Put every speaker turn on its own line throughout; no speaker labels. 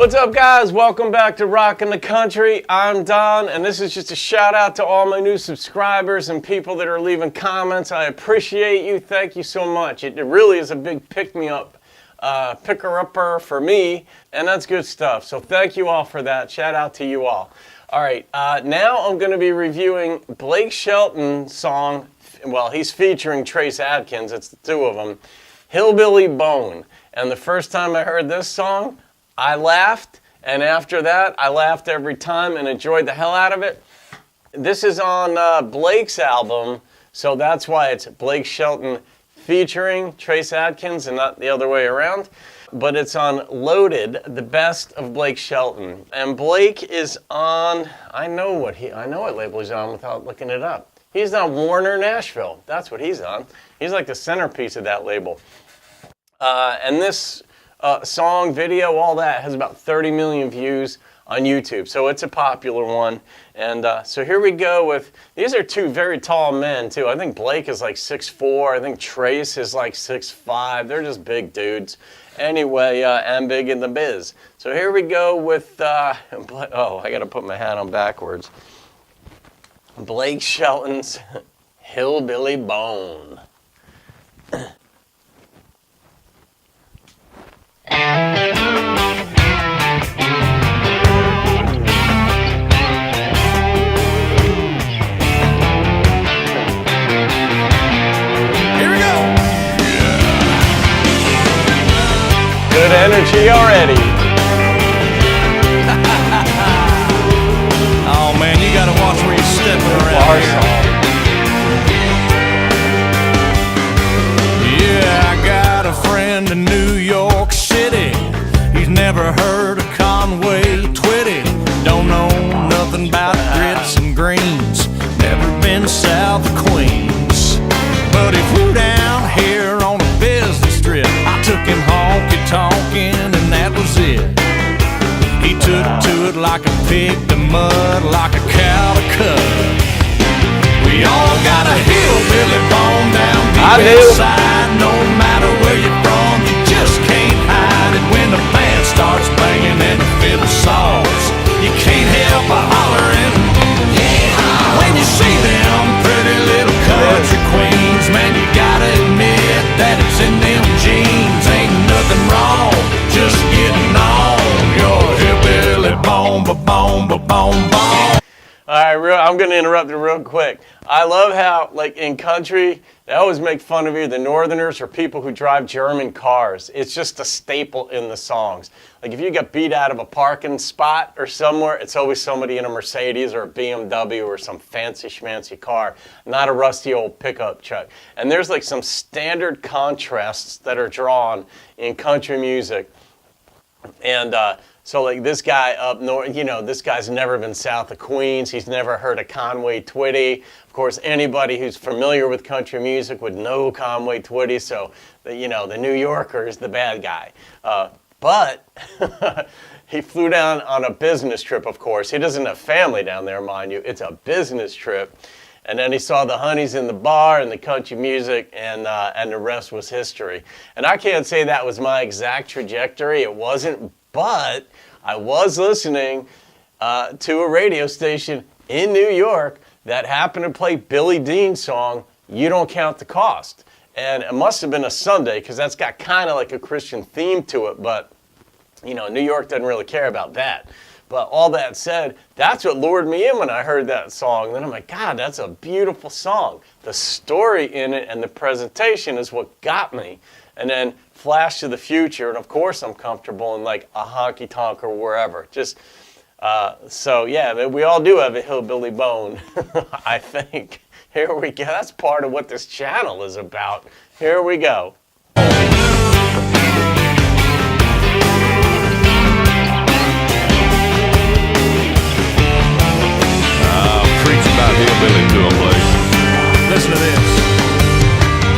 What's up, guys? Welcome back to Rockin' the Country. I'm Don, and this is just a shout out to all my new subscribers and people that are leaving comments. I appreciate you. Thank you so much. It really is a big pick-me-up, picker-upper for me, and that's good stuff. So thank you all for that. Shout out to you all. All right, now I'm going to be reviewing Blake Shelton's song. Well, he's featuring Trace Adkins. It's the two of them. Hillbilly Bone. And the first time I heard this song, I laughed, and after that, I laughed every time and enjoyed the hell out of it. This is on Blake's album, so that's why it's Blake Shelton featuring Trace Adkins and not the other way around. But it's on Loaded, the best of Blake Shelton. And Blake is on, I know what label he's on without looking it up. He's on Warner Nashville. That's what he's on. He's like the centerpiece of that label. And this song, video, all that has about 30 million views on YouTube. So it's a popular one. And so here we go with, these are two very tall men too. I think Blake is like 6'4". I think Trace is like 6'5". They're just big dudes. Anyway, I'm big in the biz. So here we go with, oh, I gotta put my hat on backwards. Blake Shelton's Hillbilly Bone. Good energy already.
Oh man, you gotta watch where you're stepping around here. Yeah, I got a friend in New York City. He's never heard of Conway Twitty. Don't know nothing about grits and greens. Never been south of Queens. But he flew down here on a business trip. I took him honky-tonkin' and that was it. He took to it like a pig to mud, like a cow to cut. We all got a hillbilly bone down deep inside. No matter where you're from, you just can't hide it. When the band starts banging and the fiddle saws, you can't help but hollering. When you see them pretty little country queens, man, you gotta admit that it's in them jeans. Ain't nothing wrong, just getting on your hillbilly bone, ba-bone, ba-bone, bone.
All right, I'm going to interrupt you real quick. I love how, like, in country, they always make fun of you, the Northerners, or people who drive German cars. It's just a staple in the songs. Like, if you get beat out of a parking spot or somewhere, it's always somebody in a Mercedes or a BMW or some fancy schmancy car, not a rusty old pickup truck. And there's, like, some standard contrasts that are drawn in country music. And, so like this guy up north, you know, this guy's never been south of Queens. He's never heard of Conway Twitty. Of course, anybody who's familiar with country music would know Conway Twitty. So, you know, the New Yorker is the bad guy. But he flew down on a business trip, of course. He doesn't have family down there, mind you. It's a business trip. And then he saw the honeys in the bar and the country music, and the rest was history. And I can't say that was my exact trajectory. It wasn't. But I was listening to a radio station in New York that happened to play Billy Dean's song, You Don't Count the Cost. And it must have been a Sunday, because that's got kind of like a Christian theme to it. But, you know, New York doesn't really care about that. But all that said, that's what lured me in when I heard that song. And then I'm like, God, that's a beautiful song. The story in it and the presentation is what got me. And then flash to the future, and of course I'm comfortable in like a honky-tonk or wherever. Just, so yeah, we all do have a hillbilly bone, I think. Here we go. That's part of what this channel is about. Here we go.
Preach about hillbilly to 'em, Blake. Listen to this.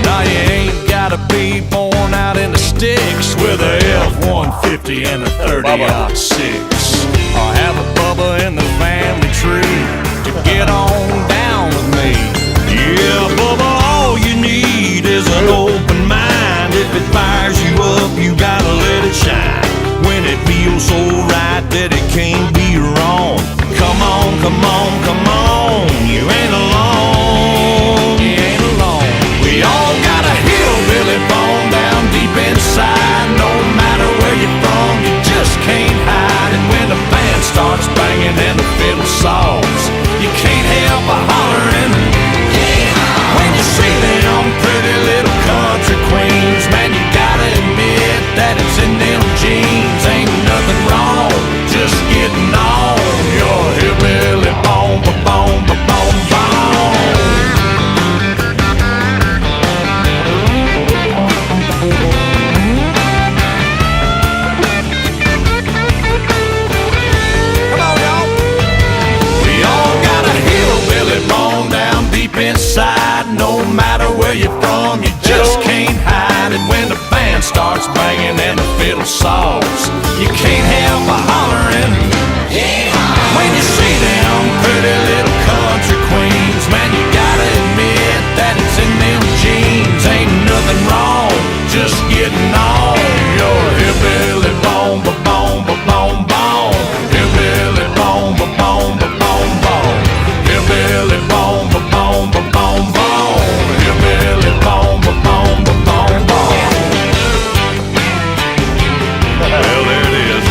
Now you ain't gotta be born out in the sticks with a F-150 and a 30-06. Or have a Bubba in the family tree to get on down with me. Yeah, Bubba, all you need is an open mind. If it fires you up, you gotta let it shine. When it feels so right. singing and the fiddle saws. You can't help but hollering. When you see them pretty little country queens, man, you gotta admit that it's in them jeans. Ain't nothing wrong, just getting on your hillbilly bone, ba-bone, ba-bone, bone. Hillbilly bone, ba-bone, ba-bone, bone. Hillbilly bone, ba-bone, ba-bone, bone. Hillbilly bone, ba-bone, ba-bone, bone. Well, there it is.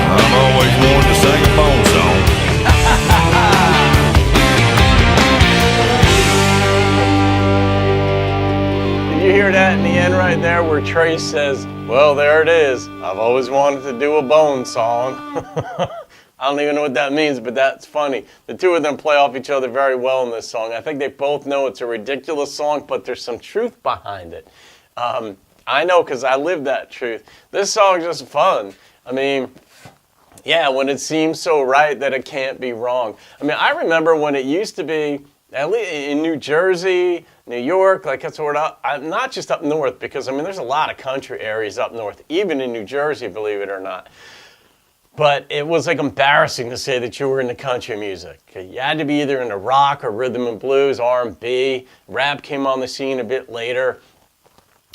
I'm always wanting to sing a bone song.
Did you hear that in the end right there where Trace says, well, there it is. I've always wanted to do a bone song. I don't even know what that means, but that's funny. The two of them play off each other very well in this song. I think they both know it's a ridiculous song, but there's some truth behind it. I know because I lived that truth. This song's just fun. I mean, yeah, when it seems so right that it can't be wrong. I mean, I remember when it used to be, at least in New Jersey, New York, like that's sort of, not just up north, because I mean, there's a lot of country areas up north, even in New Jersey, believe it or not. But it was like embarrassing to say that you were into country music. You had to be either into rock or rhythm and blues, R&B. Rap came on the scene a bit later.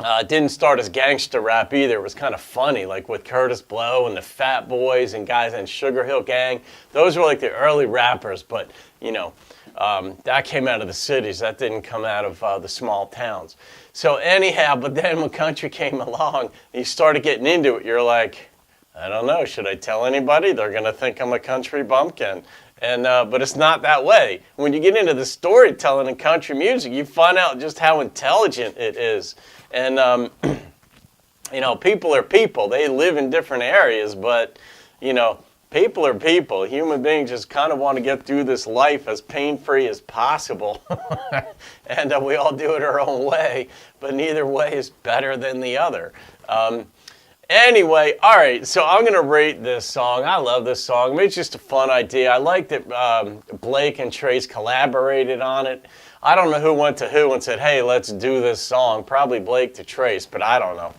It didn't start as gangster rap either. It was kind of funny, like with Curtis Blow and the Fat Boys and guys in Sugar Hill Gang. Those were like the early rappers, but you know, that came out of the cities. That didn't come out of the small towns. So anyhow, but then when country came along, you started getting into it. You're like, I don't know, should I tell anybody? They're going to think I'm a country bumpkin. And but it's not that way. When you get into the storytelling in country music, you find out just how intelligent it is. And, you know, people are people. They live in different areas, but, you know, people are people. Human beings just kind of want to get through this life as pain-free as possible. And we all do it our own way, but neither way is better than the other. Anyway, all right, so I'm going to rate this song. I love this song. I mean, it's just a fun idea. I like that Blake and Trace collaborated on it. I don't know who went to who and said, hey, let's do this song. Probably Blake to Trace, but I don't know.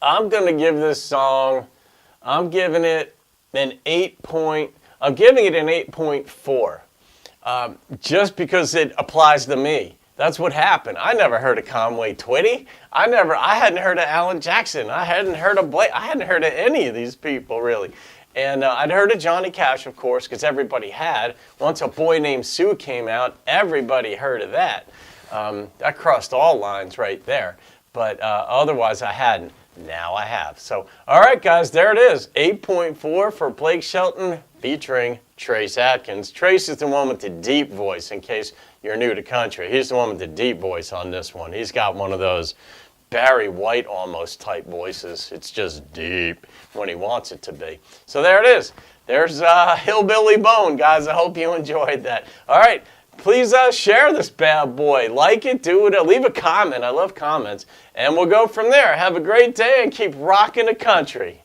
I'm going to give this song, I'm giving it an 8.4. Just because it applies to me. That's what happened. I never heard of Conway Twitty. I hadn't heard of Alan Jackson. I hadn't heard of Blake. I hadn't heard of any of these people, really. And I'd heard of Johnny Cash, of course, because everybody had. Once A Boy Named Sue came out, everybody heard of that. That crossed all lines right there. But otherwise, I hadn't. Now I have. So, all right, guys, there it is. 8.4 for Blake Shelton featuring Trace Adkins. Trace is the one with the deep voice, in case you're new to country. He's the one with the deep voice on this one. He's got one of those Barry White almost type voices. It's just deep when he wants it to be. So there it is. There's Hillbilly Bone, guys. I hope you enjoyed that. All right. Please share this bad boy. Like it, do it, leave a comment. I love comments. And we'll go from there. Have a great day and keep rocking the country.